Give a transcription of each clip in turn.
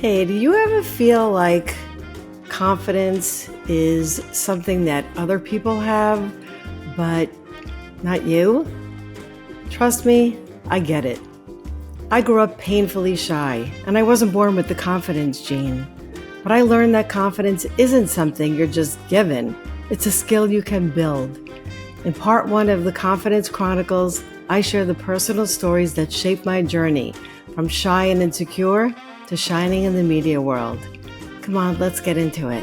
Hey, do you ever feel like confidence is something that other people have, but not you? Trust me, I get it. I grew up painfully shy, and I wasn't born with the confidence gene. But I learned that confidence isn't something you're just given. It's a skill you can build. In part one of the Confidence Chronicles, I share the personal stories that shaped my journey from shy and insecure to shining in the media world. Come on, let's get into it.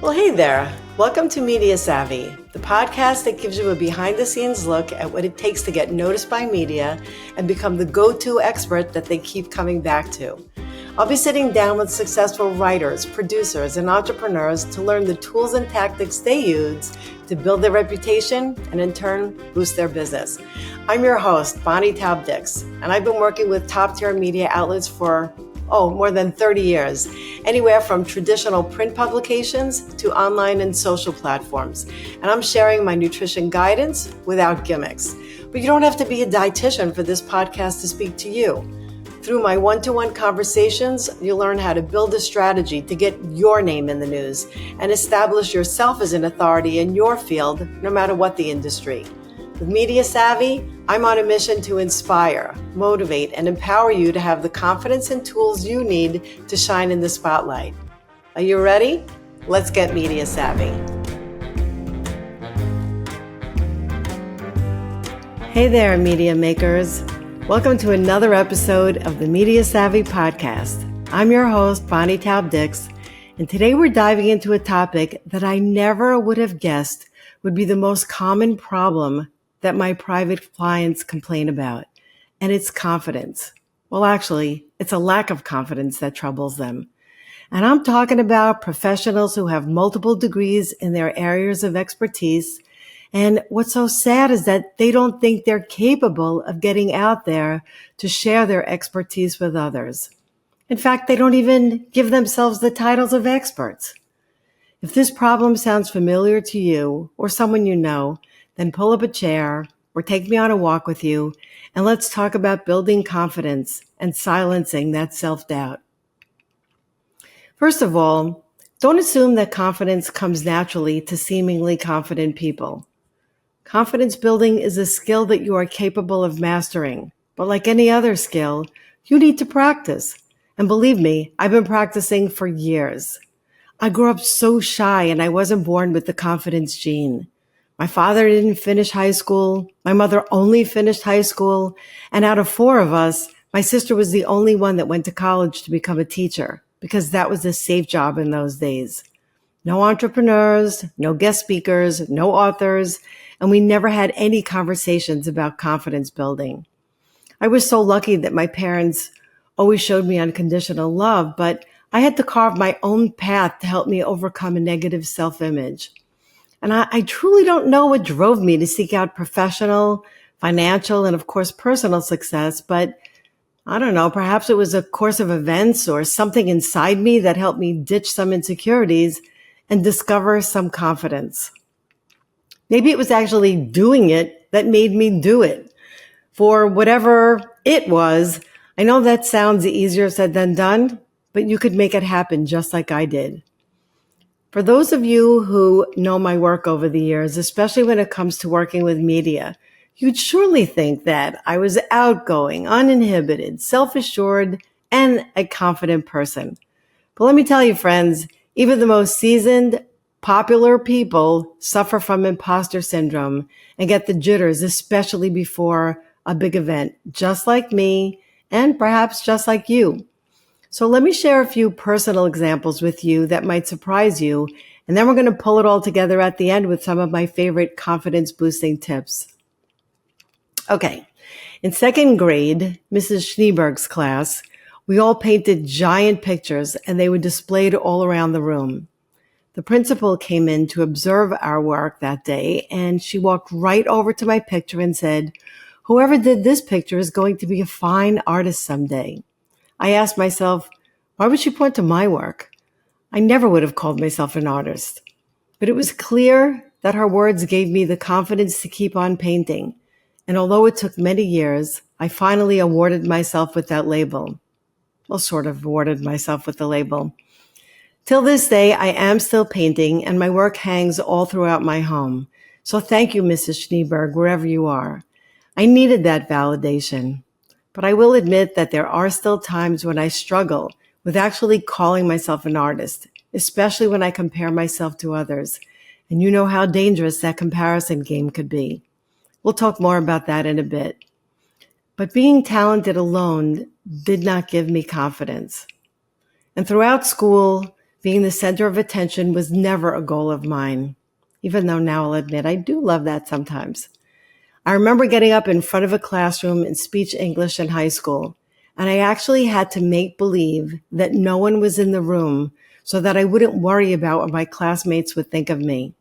Well, hey there. Welcome to Media Savvy, the podcast that gives you a behind-the-scenes look at what it takes to get noticed by media and become the go-to expert that they keep coming back to. I'll be sitting down with successful writers, producers, and entrepreneurs to learn the tools and tactics they use to build their reputation and in turn boost their business. I'm your host, Bonnie Taub-Dix, and I've been working with top-tier media outlets for more than 30 years, anywhere from traditional print publications to online and social platforms. And I'm sharing my nutrition guidance without gimmicks. But you don't have to be a dietitian for this podcast to speak to you. Through my one-to-one conversations, you'll learn how to build a strategy to get your name in the news and establish yourself as an authority in your field, no matter what the industry. With Media Savvy, I'm on a mission to inspire, motivate, and empower you to have the confidence and tools you need to shine in the spotlight. Are you ready? Let's get Media Savvy. Hey there, media makers. Welcome to another episode of the Media Savvy podcast. I'm your host, Bonnie Taub-Dix, and today we're diving into a topic that I never would have guessed would be the most common problem that my private clients complain about, and it's confidence. Well, actually, it's a lack of confidence that troubles them. And I'm talking about professionals who have multiple degrees in their areas of expertise. And what's so sad is that they don't think they're capable of getting out there to share their expertise with others. In fact, they don't even give themselves the titles of experts. If this problem sounds familiar to you or someone you know, then pull up a chair or take me on a walk with you, and let's talk about building confidence and silencing that self-doubt. First of all, don't assume that confidence comes naturally to seemingly confident people. Confidence building is a skill that you are capable of mastering, but like any other skill, you need to practice. And believe me, I've been practicing for years. I grew up so shy and I wasn't born with the confidence gene. My father didn't finish high school. My mother only finished high school. And out of 4 of us, my sister was the only one that went to college to become a teacher because that was a safe job in those days. No entrepreneurs, no guest speakers, no authors, and we never had any conversations about confidence building. I was so lucky that my parents always showed me unconditional love, but I had to carve my own path to help me overcome a negative self-image. And I truly don't know what drove me to seek out professional, financial, and of course, personal success, but I don't know, perhaps it was a course of events or something inside me that helped me ditch some insecurities and discover some confidence. Maybe it was actually doing it that made me do it. For whatever it was, I know that sounds easier said than done, but you could make it happen just like I did. For those of you who know my work over the years, especially when it comes to working with media, you'd surely think that I was outgoing, uninhibited, self-assured, and a confident person. But let me tell you, friends, even the most seasoned, popular people suffer from imposter syndrome and get the jitters, especially before a big event, just like me and perhaps just like you. So let me share a few personal examples with you that might surprise you, and then we're going to pull it all together at the end with some of my favorite confidence-boosting tips. Okay, in 2nd grade, Mrs. Schneeberg's class, we all painted giant pictures and they were displayed all around the room. The principal came in to observe our work that day, and she walked right over to my picture and said, "Whoever did this picture is going to be a fine artist someday." I asked myself, why would she point to my work? I never would have called myself an artist. But it was clear that her words gave me the confidence to keep on painting. And although it took many years, I finally awarded myself with that label. Well, sort of rewarded myself with the label. Till this day, I am still painting and my work hangs all throughout my home. So thank you, Mrs. Schneeberg, wherever you are. I needed that validation. But I will admit that there are still times when I struggle with actually calling myself an artist, especially when I compare myself to others. And you know how dangerous that comparison game could be. We'll talk more about that in a bit. But being talented alone did not give me confidence. And throughout school, being the center of attention was never a goal of mine, even though now I'll admit I do love that sometimes. I remember getting up in front of a classroom in speech English in high school, and I actually had to make believe that no one was in the room so that I wouldn't worry about what my classmates would think of me.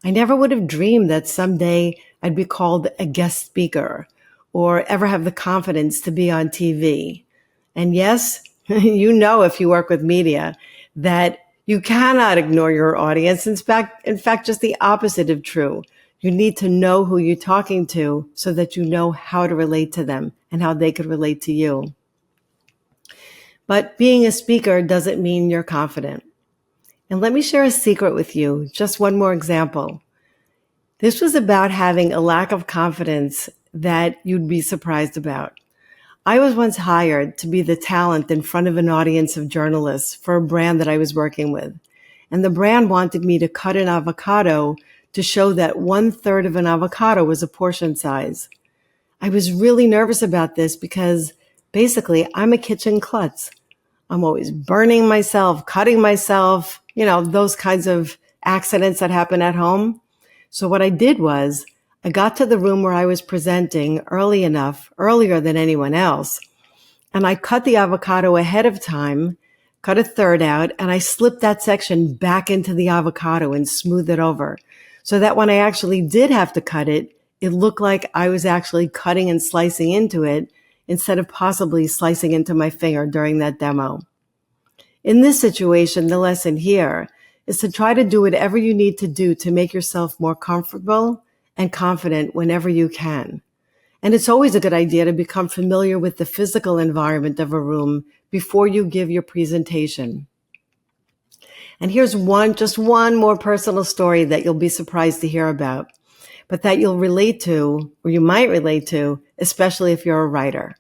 I never would have dreamed that someday I'd be called a guest speaker or ever have the confidence to be on TV. And yes, you know, if you work with media, that you cannot ignore your audience. In fact, just the opposite of true. You need to know who you're talking to so that you know how to relate to them and how they could relate to you. But being a speaker doesn't mean you're confident. And let me share a secret with you, just one more example. This was about having a lack of confidence that you'd be surprised about. I was once hired to be the talent in front of an audience of journalists for a brand that I was working with. And the brand wanted me to cut an avocado to show that 1/3 of an avocado was a portion size. I was really nervous about this because basically I'm a kitchen klutz. I'm always burning myself, cutting myself, those kinds of accidents that happen at home. So what I did was I got to the room where I was presenting earlier than anyone else, and I cut the avocado ahead of time, cut a third out, and I slipped that section back into the avocado and smoothed it over so that when I actually did have to cut it, it looked like I was actually cutting and slicing into it instead of possibly slicing into my finger during that demo. In this situation, the lesson here is to try to do whatever you need to do to make yourself more comfortable and confident whenever you can. And it's always a good idea to become familiar with the physical environment of a room before you give your presentation. And here's just one more personal story that you'll be surprised to hear about, but that you'll relate to, or you might relate to, especially if you're a writer.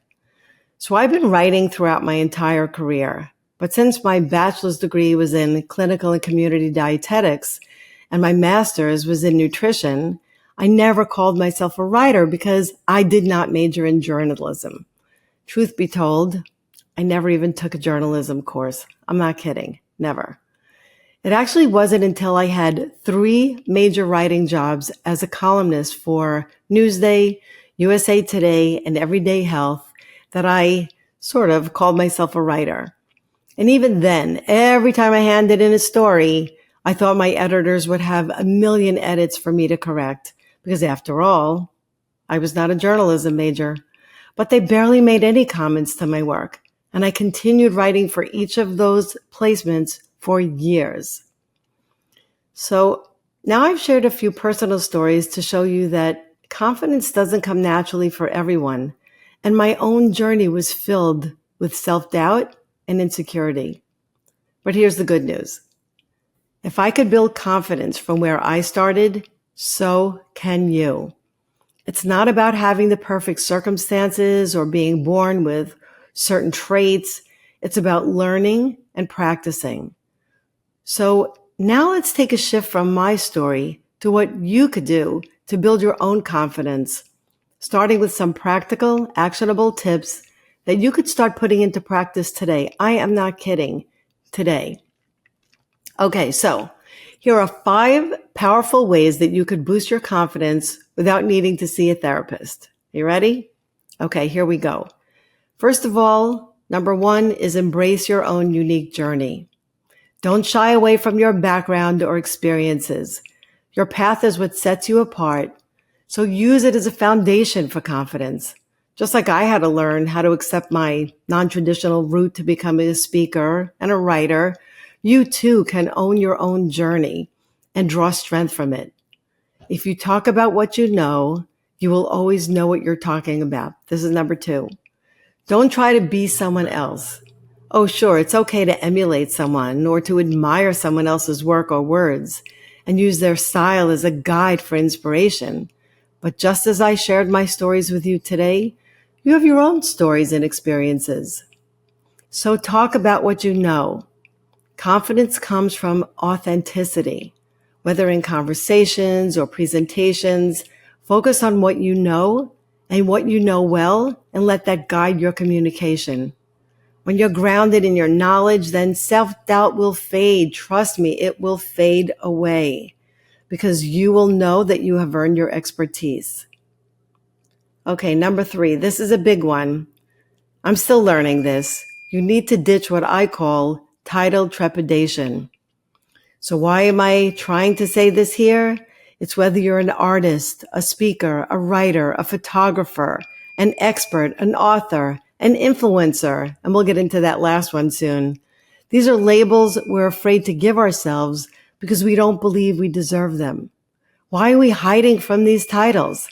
So I've been writing throughout my entire career, but since my bachelor's degree was in clinical and community dietetics and my master's was in nutrition, I never called myself a writer because I did not major in journalism. Truth be told, I never even took a journalism course. I'm not kidding. Never. It actually wasn't until I had 3 major writing jobs as a columnist for Newsday, USA Today, and Everyday Health that I sort of called myself a writer. And even then, every time I handed in a story, I thought my editors would have a million edits for me to correct because after all, I was not a journalism major. But they barely made any comments to my work, and I continued writing for each of those placements for years. So now I've shared a few personal stories to show you that confidence doesn't come naturally for everyone, and my own journey was filled with self-doubt and insecurity. But here's the good news. If I could build confidence from where I started, so can you. It's not about having the perfect circumstances or being born with certain traits. It's about learning and practicing. So now let's take a shift from my story to what you could do to build your own confidence, starting with some practical, actionable tips that you could start putting into practice today. I am not kidding. Today. Okay, so here are 5 powerful ways that you could boost your confidence without needing to see a therapist. You ready? Okay, here we go. First of all, number 1 is embrace your own unique journey. Don't shy away from your background or experiences. Your path is what sets you apart, so use it as a foundation for confidence. Just like I had to learn how to accept my non-traditional route to becoming a speaker and a writer, you too can own your own journey and draw strength from it. If you talk about what you know, you will always know what you're talking about. This is number 2. Don't try to be someone else. Oh, sure, it's okay to emulate someone or to admire someone else's work or words and use their style as a guide for inspiration. But just as I shared my stories with you today, you have your own stories and experiences. So talk about what you know. Confidence comes from authenticity. Whether in conversations or presentations, focus on what you know and what you know well and let that guide your communication. When you're grounded in your knowledge, then self-doubt will fade. Trust me, it will fade away because you will know that you have earned your expertise. Okay, number 3, this is a big one. I'm still learning this. You need to ditch what I call title trepidation. So why am I trying to say this here? It's whether you're an artist, a speaker, a writer, a photographer, an expert, an author, an influencer, and we'll get into that last one soon. These are labels we're afraid to give ourselves because we don't believe we deserve them. Why are we hiding from these titles?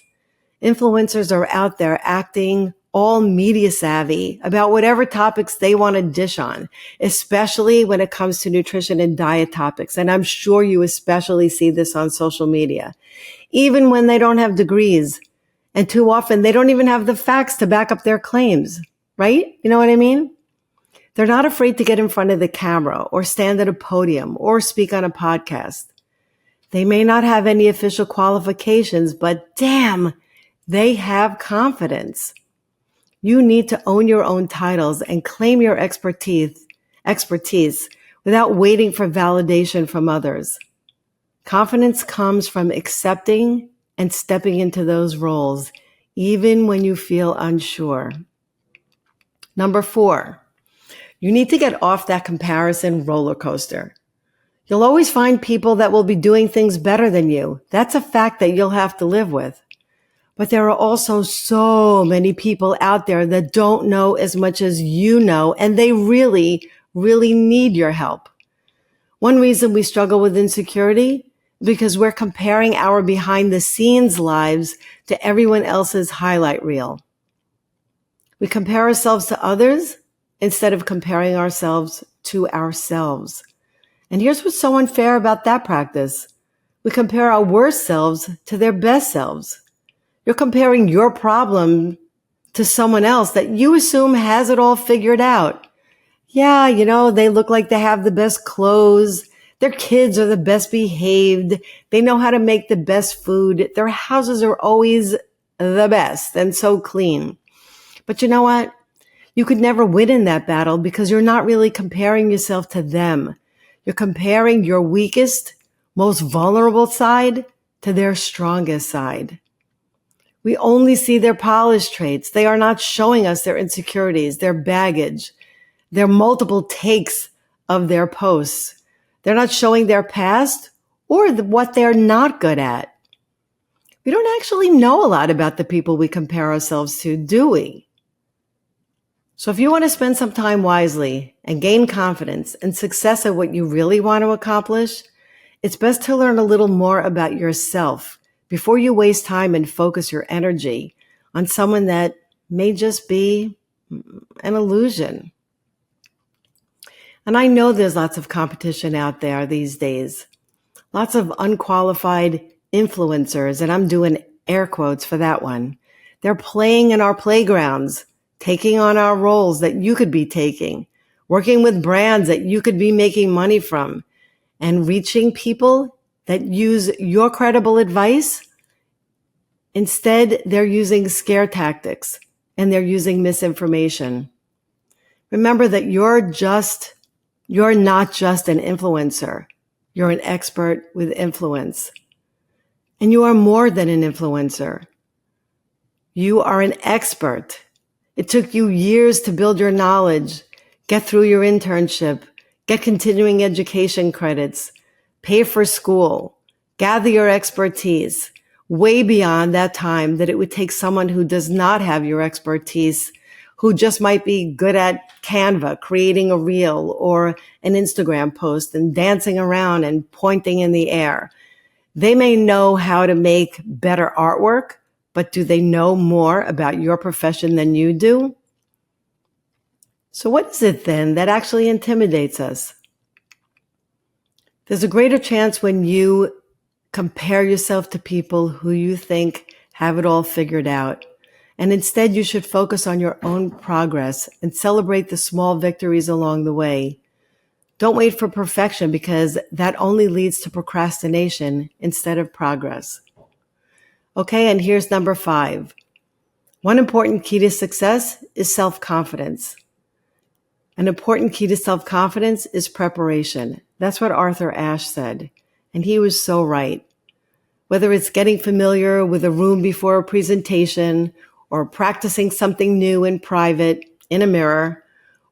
Influencers are out there acting all media savvy about whatever topics they want to dish on, especially when it comes to nutrition and diet topics. And I'm sure you especially see this on social media, even when they don't have degrees. And too often they don't even have the facts to back up their claims, right? You know what I mean? They're not afraid to get in front of the camera or stand at a podium or speak on a podcast. They may not have any official qualifications, but damn, they have confidence. You need to own your own titles and claim your expertise without waiting for validation from others. Confidence comes from accepting and stepping into those roles, even when you feel unsure. Number 4, you need to get off that comparison roller coaster. You'll always find people that will be doing things better than you. That's a fact that you'll have to live with. But there are also so many people out there that don't know as much as you know, and they really, really need your help. One reason we struggle with insecurity is because we're comparing our behind the scenes lives to everyone else's highlight reel. We compare ourselves to others instead of comparing ourselves to ourselves. And here's what's so unfair about that practice. We compare our worst selves to their best selves. You're comparing your problem to someone else that you assume has it all figured out. Yeah, they look like they have the best clothes. Their kids are the best behaved. They know how to make the best food. Their houses are always the best and so clean. But you know what? You could never win in that battle because you're not really comparing yourself to them. You're comparing your weakest, most vulnerable side to their strongest side. We only see their polished traits. They are not showing us their insecurities, their baggage, their multiple takes of their posts. They're not showing their past or what they're not good at. We don't actually know a lot about the people we compare ourselves to, do we? So if you want to spend some time wisely and gain confidence and success at what you really want to accomplish, it's best to learn a little more about yourself before you waste time and focus your energy on someone that may just be an illusion. And I know there's lots of competition out there these days, lots of unqualified influencers, and I'm doing air quotes for that one. They're playing in our playgrounds, taking on our roles that you could be taking, working with brands that you could be making money from, and reaching people that use your credible advice. Instead, they're using scare tactics and they're using misinformation. Remember that you're not just an influencer. You're an expert with influence. And you are more than an influencer. You are an expert. It took you years to build your knowledge, get through your internship, get continuing education credits, pay for school, gather your expertise, way beyond that time that it would take someone who does not have your expertise, who just might be good at Canva, creating a reel or an Instagram post and dancing around and pointing in the air. They may know how to make better artwork, but do they know more about your profession than you do? So what is it then that actually intimidates us? There's a greater chance when you compare yourself to people who you think have it all figured out. And instead, you should focus on your own progress and celebrate the small victories along the way. Don't wait for perfection because that only leads to procrastination instead of progress. Okay, and here's number 5. One important key to success is self-confidence. An important key to self-confidence is preparation. That's what Arthur Ashe said, and he was so right. Whether it's getting familiar with a room before a presentation, or practicing something new in private in a mirror,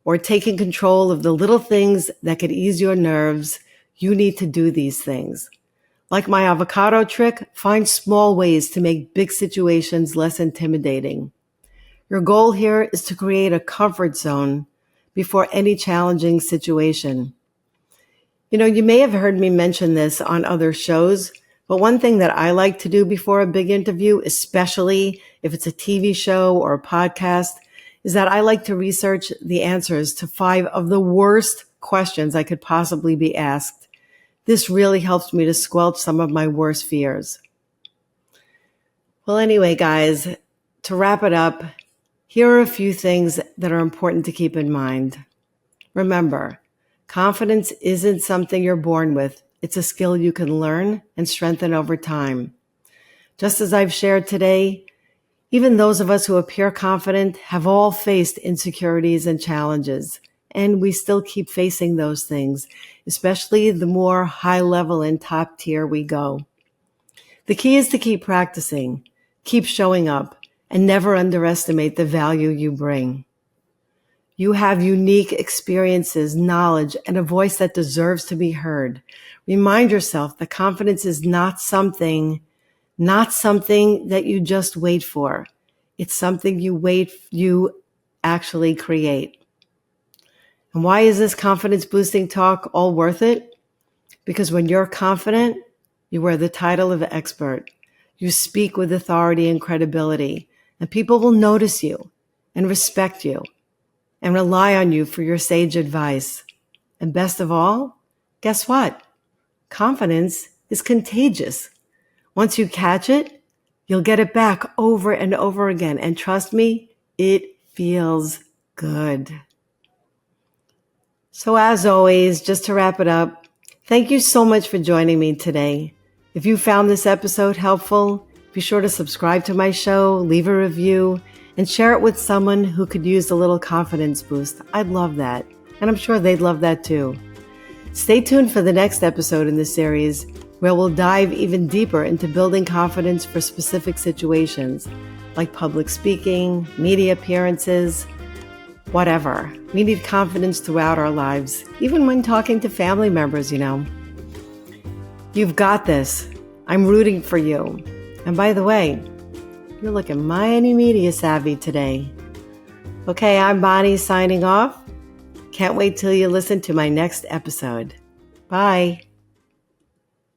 or taking control of the little things that could ease your nerves, you need to do these things. Like my avocado trick, find small ways to make big situations less intimidating. Your goal here is to create a comfort zone before any challenging situation. You may have heard me mention this on other shows, but one thing that I like to do before a big interview, especially if it's a TV show or a podcast, is that I like to research the answers to 5 of the worst questions I could possibly be asked. This really helps me to squelch some of my worst fears. Well, anyway, guys, to wrap it up, here are a few things that are important to keep in mind. Remember, confidence isn't something you're born with. It's a skill you can learn and strengthen over time. Just as I've shared today, even those of us who appear confident have all faced insecurities and challenges, and we still keep facing those things, especially the more high level and top tier we go. The key is to keep practicing, keep showing up, and never underestimate the value you bring. You have unique experiences, knowledge, and a voice that deserves to be heard. Remind yourself that confidence is not something that you just wait for. It's something you actually create. And why is this confidence boosting talk all worth it? Because when you're confident, you wear the title of expert. You speak with authority and credibility, and people will notice you and respect you and rely on you for your sage advice. And best of all, guess what? Confidence is contagious. Once you catch it, you'll get it back over and over again. And trust me, it feels good. So as always, just to wrap it up, thank you so much for joining me today. If you found this episode helpful, be sure to subscribe to my show, leave a review, and share it with someone who could use a little confidence boost. I'd love that. And I'm sure they'd love that too. Stay tuned for the next episode in this series, where we'll dive even deeper into building confidence for specific situations, like public speaking, media appearances, whatever. We need confidence throughout our lives, even when talking to family members, You've got this. I'm rooting for you. And by the way, you're looking mighty media savvy today. Okay, I'm Bonnie signing off. Can't wait till you listen to my next episode. Bye.